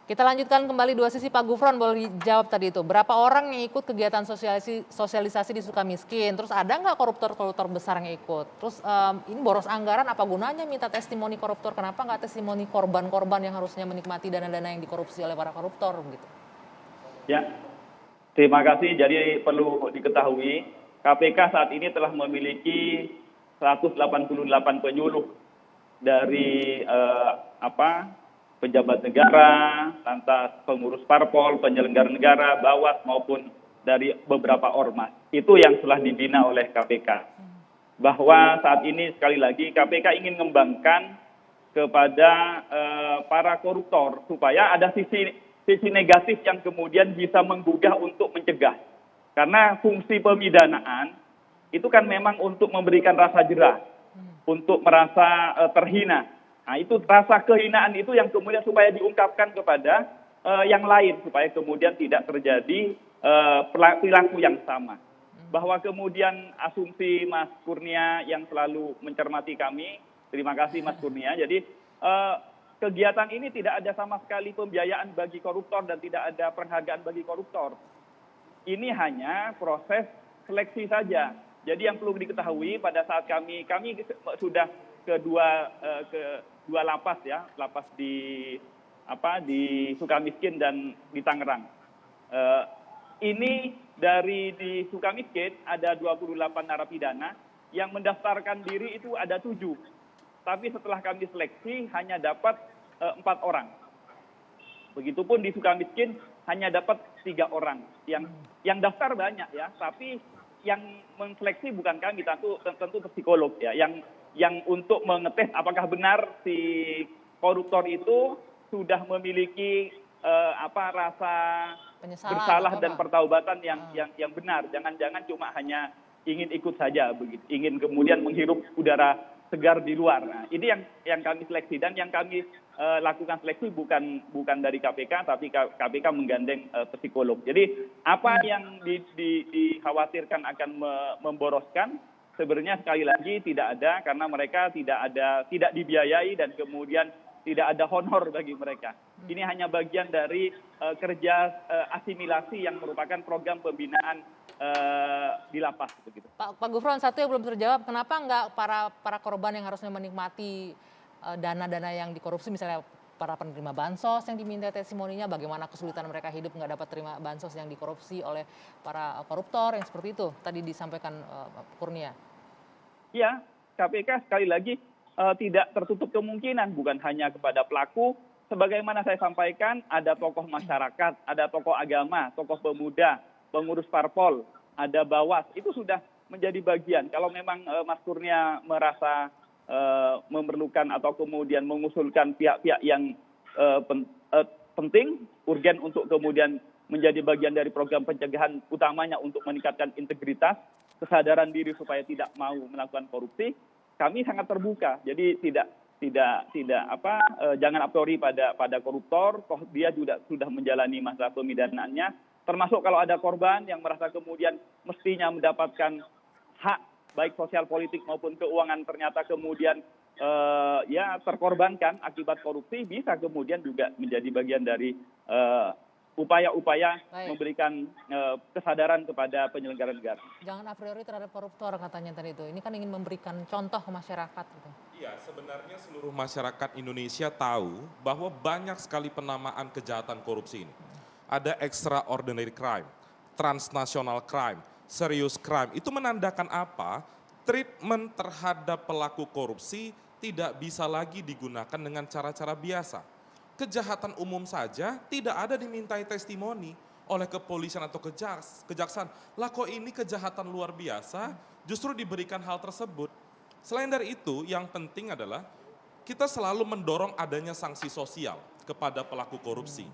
Kita lanjutkan kembali dua sisi Pak Gufron, boleh dijawab tadi itu. Berapa orang yang ikut kegiatan sosialisasi di Sukamiskin? Terus ada nggak koruptor-koruptor besar yang ikut? Terus ini boros anggaran, apa gunanya minta testimoni koruptor? Kenapa nggak testimoni korban-korban yang harusnya menikmati dana-dana yang dikorupsi oleh para koruptor gitu? Ya, terima kasih. Jadi perlu diketahui, KPK saat ini telah memiliki 188 penyuluh dari pejabat negara, lantas pengurus parpol, penyelenggara negara, Bawas maupun dari beberapa ormas. Itu yang telah dibina oleh KPK. Bahwa saat ini sekali lagi KPK ingin mengembangkan kepada para koruptor supaya ada sisi negatif yang kemudian bisa menggugah untuk mencegah. Karena fungsi pemidanaan itu kan memang untuk memberikan rasa jerah, untuk merasa terhina. Nah, itu rasa kehinaan itu yang kemudian supaya diungkapkan kepada yang lain, supaya kemudian tidak terjadi perilaku yang sama. Bahwa kemudian asumsi Mas Kurnia yang selalu mencermati kami, terima kasih Mas Kurnia. Jadi kegiatan ini tidak ada sama sekali pembiayaan bagi koruptor dan tidak ada penghargaan bagi koruptor. Ini hanya proses seleksi saja. Jadi yang perlu diketahui pada saat kami sudah ke dua lapas ya, lapas di Sukamiskin dan di Tangerang. Ini di Sukamiskin ada 28 narapidana yang mendaftarkan diri itu ada 7. Tapi setelah kami seleksi hanya dapat 4 orang. Begitupun di Sukamiskin hanya dapat 3 orang. Yang daftar banyak ya, tapi yang menseleksi bukan kami, tentu psikolog ya, yang untuk mengetes apakah benar si koruptor itu sudah memiliki rasa bersalah dan pertaubatan yang benar. Jangan-jangan cuma hanya ingin ikut saja begitu, ingin kemudian menghirup udara segar di luar. Nah, ini yang kami seleksi, dan yang kami lakukan seleksi bukan dari KPK, tapi KPK menggandeng psikolog. Jadi apa yang dikhawatirkan akan memboroskan, sebenarnya sekali lagi tidak ada, karena mereka tidak dibiayai dan kemudian tidak ada honor bagi mereka. Ini hanya bagian dari kerja asimilasi yang merupakan program pembinaan di lapas begitu. Pak Gufron, satu yang belum terjawab, kenapa nggak para korban yang harusnya menikmati dana-dana yang dikorupsi, misalnya para penerima bansos yang diminta testimoninya, bagaimana kesulitan mereka hidup nggak dapat terima bansos yang dikorupsi oleh para koruptor yang seperti itu tadi disampaikan Kurnia. Ya, KPK sekali lagi tidak tertutup kemungkinan, bukan hanya kepada pelaku. Sebagaimana saya sampaikan, ada tokoh masyarakat, ada tokoh agama, tokoh pemuda, pengurus parpol, ada Bawas, itu sudah menjadi bagian. Kalau memang Mas Kurnia merasa memerlukan atau kemudian mengusulkan pihak-pihak yang penting, urgen untuk kemudian menjadi bagian dari program pencegahan, utamanya untuk meningkatkan integritas, kesadaran diri supaya tidak mau melakukan korupsi, kami sangat terbuka. Jadi jangan a priori pada koruptor, toh dia juga sudah menjalani masa pemidanaannya, termasuk kalau ada korban yang merasa kemudian mestinya mendapatkan hak baik sosial politik maupun keuangan, ternyata kemudian terkorbankan akibat korupsi, bisa kemudian juga menjadi bagian dari upaya-upaya memberikan kesadaran kepada penyelenggara negara. Jangan a priori terhadap koruptor katanya tadi itu. Ini kan ingin memberikan contoh ke masyarakat gitu. Iya, sebenarnya seluruh masyarakat Indonesia tahu bahwa banyak sekali penamaan kejahatan korupsi ini. Ada extraordinary crime, transnational crime, serious crime. Itu menandakan apa? Treatment terhadap pelaku korupsi tidak bisa lagi digunakan dengan cara-cara biasa. Kejahatan umum saja tidak ada dimintai testimoni oleh kepolisian atau kejaksaan. Lah kok ini kejahatan luar biasa justru diberikan hal tersebut. Selain dari itu, yang penting adalah kita selalu mendorong adanya sanksi sosial kepada pelaku korupsi.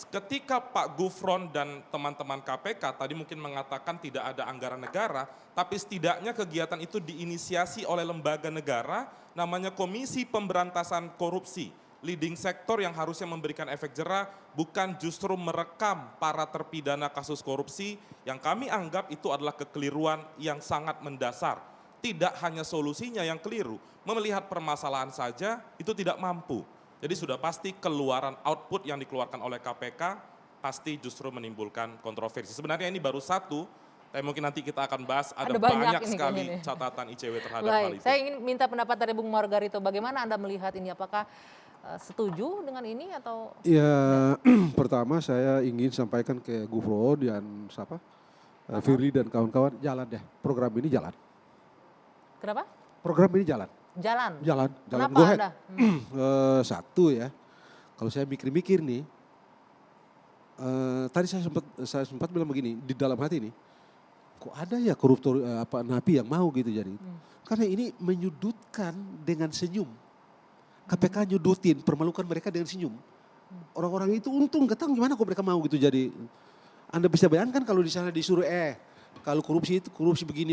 Ketika Pak Gufron dan teman-teman KPK tadi mungkin mengatakan tidak ada anggaran negara, tapi setidaknya kegiatan itu diinisiasi oleh lembaga negara, namanya Komisi Pemberantasan Korupsi, leading sektor yang harusnya memberikan efek jerah, bukan justru merekam para terpidana kasus korupsi, yang kami anggap itu adalah kekeliruan yang sangat mendasar. Tidak hanya solusinya yang keliru, melihat permasalahan saja itu tidak mampu. Jadi sudah pasti keluaran output yang dikeluarkan oleh KPK pasti justru menimbulkan kontroversi. Sebenarnya ini baru satu, tapi mungkin nanti kita akan bahas ada banyak ini sekali kayaknya nih. catatan ICW terhadap hal Baik, itu. saya ingin minta pendapat dari Bung Margarito. Bagaimana Anda melihat ini? Apakah setuju dengan ini atau Ya, pertama saya ingin sampaikan ke Gufro dan siapa, Firly dan kawan-kawan, jalan deh, program ini jalan. kenapa? Program ini jalan. Jalan. Jalan. Kenapa Go ahead. Anda? Satu ya, kalau saya mikir-mikir nih, tadi saya sempat bilang begini di dalam hati nih, kok ada ya koruptor napi yang mau gitu jadi, karena ini menyudutkan dengan senyum. KPK nyudutin, permalukan mereka dengan senyum. Orang-orang itu untung ketang gimana kok mereka mau gitu jadi. Anda bisa bayangkan kalau di sana disuruh kalau korupsi itu korupsi begini,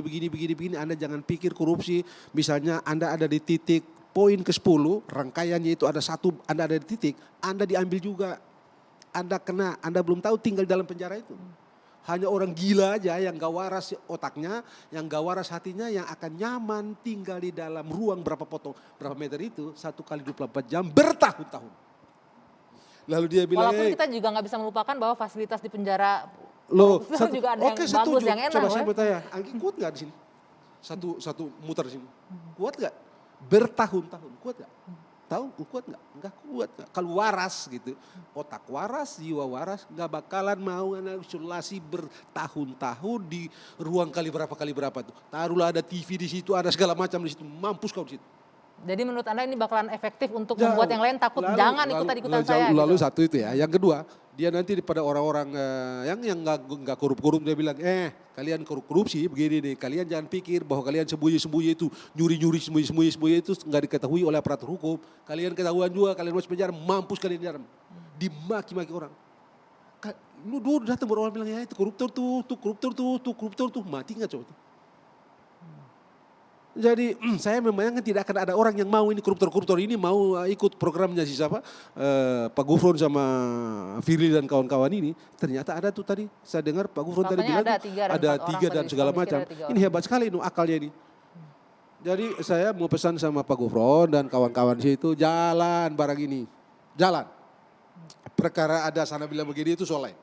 Anda jangan pikir korupsi misalnya Anda ada di titik poin ke-10, rangkaiannya itu ada satu, Anda ada di titik, Anda diambil juga. Anda kena, Anda belum tahu tinggal dalam penjara itu. Hanya orang gila aja yang gak waras otaknya, yang gak waras hatinya, yang akan nyaman tinggal di dalam ruang berapa meter itu, 1 kali 24 jam bertahun-tahun. Lalu dia bilang, Walaupun kita juga nggak bisa melupakan bahwa fasilitas di penjara juga ada yang oke, bagus, setuju. yang enak. Coba saya mau tanya, Anggi kuat gak di sini? Satu muter di sini. Kuat gak? Bertahun-tahun, kuat gak? Tahu kuat nggak? Nggak kuat. Kalau waras gitu, otak waras, jiwa waras, nggak bakalan mau isolasi bertahun-tahun di ruang kali berapa tuh. Taruhlah ada TV di situ, ada segala macam di situ, mampus kau di situ. Jadi menurut Anda ini bakalan efektif untuk membuat yang lain takut jangan ikutan saya. Lalu gitu. satu itu ya. Yang kedua, dia nanti pada orang-orang yang nggak korup-korup dia bilang, kalian korupsi begini nih, kalian jangan pikir bahwa kalian sembunyi-sembunyi itu nyuri-nyuri sembunyi-sembunyi itu nggak diketahui oleh aparatur hukum. Kalian ketahuan juga, kalian masuk penjara, mampus kalian di dalam. Dimaki-maki orang. Lu dulu datang orang bilang ya itu koruptor tuh, mati nggak coba tuh? Jadi saya membayangkan tidak akan ada orang yang mau ini koruptor ini mau ikut programnya siapa Pak Gufron sama Firly dan kawan-kawan ini. Ternyata ada tuh tadi saya dengar Pak Gufron tadi bilang ada tiga dan segala macam. Ini hebat sekali akalnya ini. Jadi saya mau pesan sama Pak Gufron dan kawan-kawan situ jalan barang ini. Jalan. Perkara ada sana bilang begini itu soalnya.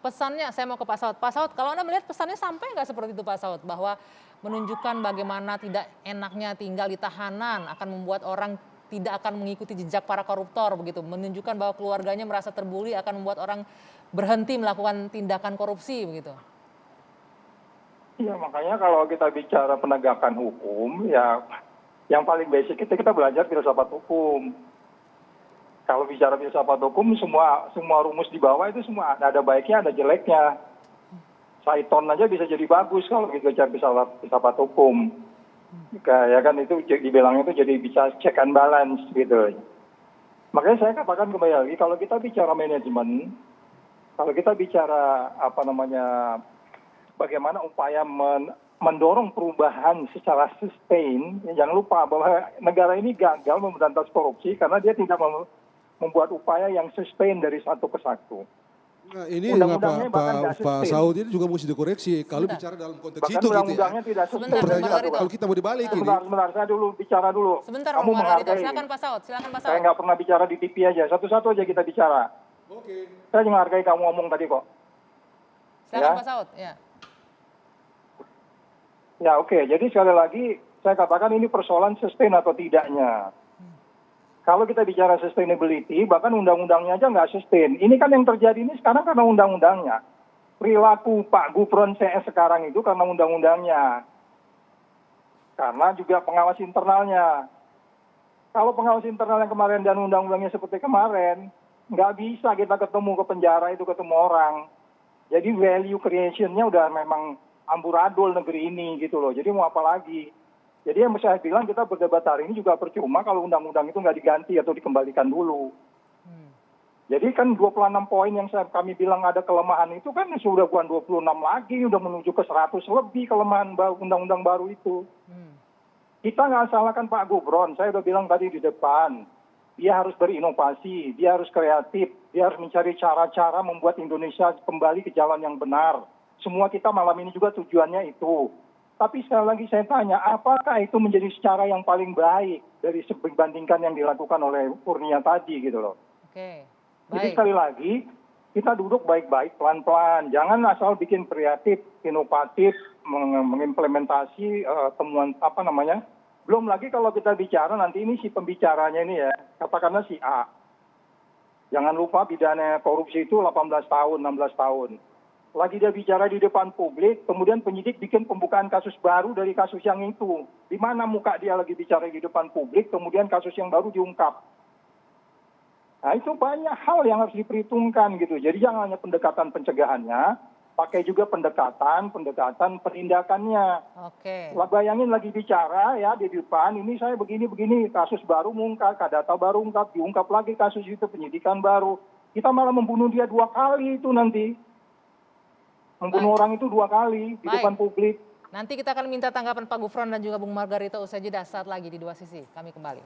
Pesannya saya mau ke Pak Saud. Pak Saud, kalau Anda melihat pesannya sampai nggak seperti itu Pak Saud? Bahwa menunjukkan bagaimana tidak enaknya tinggal di tahanan akan membuat orang tidak akan mengikuti jejak para koruptor begitu. Menunjukkan bahwa keluarganya merasa terbuli akan membuat orang berhenti melakukan tindakan korupsi begitu. Iya, makanya kalau kita bicara penegakan hukum ya yang paling basic itu kita belajar filsafat hukum. Kalau bicara filsafat hukum semua rumus di bawah itu semua ada baiknya ada jeleknya. Saiton aja bisa jadi bagus kalau kita bicara filsafat hukum. Ya kan itu dibilang itu jadi bisa check and balance gitu. Makanya saya katakan kembali lagi kalau kita bicara manajemen, kalau kita bicara bagaimana upaya mendorong perubahan secara sustain, jangan lupa bahwa negara ini gagal memberantas korupsi karena dia tidak membuat upaya yang sustain dari satu ke satu. Nah, ini Pak Saud ini juga mesti dikoreksi kalau bicara dalam konteks bahkan itu undang-undangnya gitu ya. tidak sustain. Kalau kita mau dibalik ini. Sebentar, saya dulu bicara dulu. Sebentar, kamu menghargai. silakan Pak Saud. Saya nggak pernah bicara di TV aja, satu-satu aja kita bicara. Oke. Saya menghargai kamu ngomong tadi kok. Silakan Pak Saud, ya. Ya oke, jadi sekali lagi saya katakan ini persoalan sustain atau tidaknya. Kalau kita bicara sustainability, bahkan undang-undangnya aja nggak sustain. Ini kan yang terjadi ini sekarang karena undang-undangnya. Perilaku Pak Gufron CS sekarang itu karena undang-undangnya. Karena juga pengawas internalnya. Kalau pengawas internal yang kemarin dan undang-undangnya seperti kemarin, nggak bisa kita ketemu ke penjara itu ketemu orang. Jadi value creation-nya udah memang amburadul negeri ini gitu loh. Jadi mau apa lagi? Jadi yang saya bilang kita berdebat hari ini juga percuma kalau undang-undang itu nggak diganti atau dikembalikan dulu. Jadi kan 26 poin yang kami bilang ada kelemahan itu kan sudah bukan 26 lagi, udah menuju ke 100 lebih kelemahan undang-undang baru itu. Kita nggak salahkan Pak Gufron, saya udah bilang tadi di depan. Dia harus berinovasi, dia harus kreatif, dia harus mencari cara-cara membuat Indonesia kembali ke jalan yang benar. Semua kita malam ini juga tujuannya itu. Tapi sekali lagi saya tanya, apakah itu menjadi cara yang paling baik dari dibandingkan yang dilakukan oleh Kurnia tadi gitu loh. Oke, Jadi baik. sekali lagi, kita duduk baik-baik, pelan-pelan. Jangan asal bikin kreatif, inovatif, mengimplementasi temuan apa namanya. Belum lagi kalau kita bicara nanti ini si pembicaranya ini ya, katakanlah si A. Jangan lupa pidana korupsi itu 18 tahun, 16 tahun. Lagi dia bicara di depan publik, kemudian penyidik bikin pembukaan kasus baru dari kasus yang itu. Di mana muka dia lagi bicara di depan publik, kemudian kasus yang baru diungkap. Nah itu banyak hal yang harus diperhitungkan gitu. Jadi jangan hanya pendekatan pencegahannya, pakai juga pendekatan penindakannya. Oke. Lah bayangin lagi bicara ya di depan, ini saya begini-begini, kasus baru mengungkap, data baru diungkap lagi kasus itu, penyidikan baru. Kita malah membunuh dia 2 kali itu nanti. Membunuh orang itu 2 kali di Baik. depan publik. Nanti kita akan minta tanggapan Pak Gufron dan juga Bung Margarito usai jeda saat lagi di Dua Sisi. Kami kembali.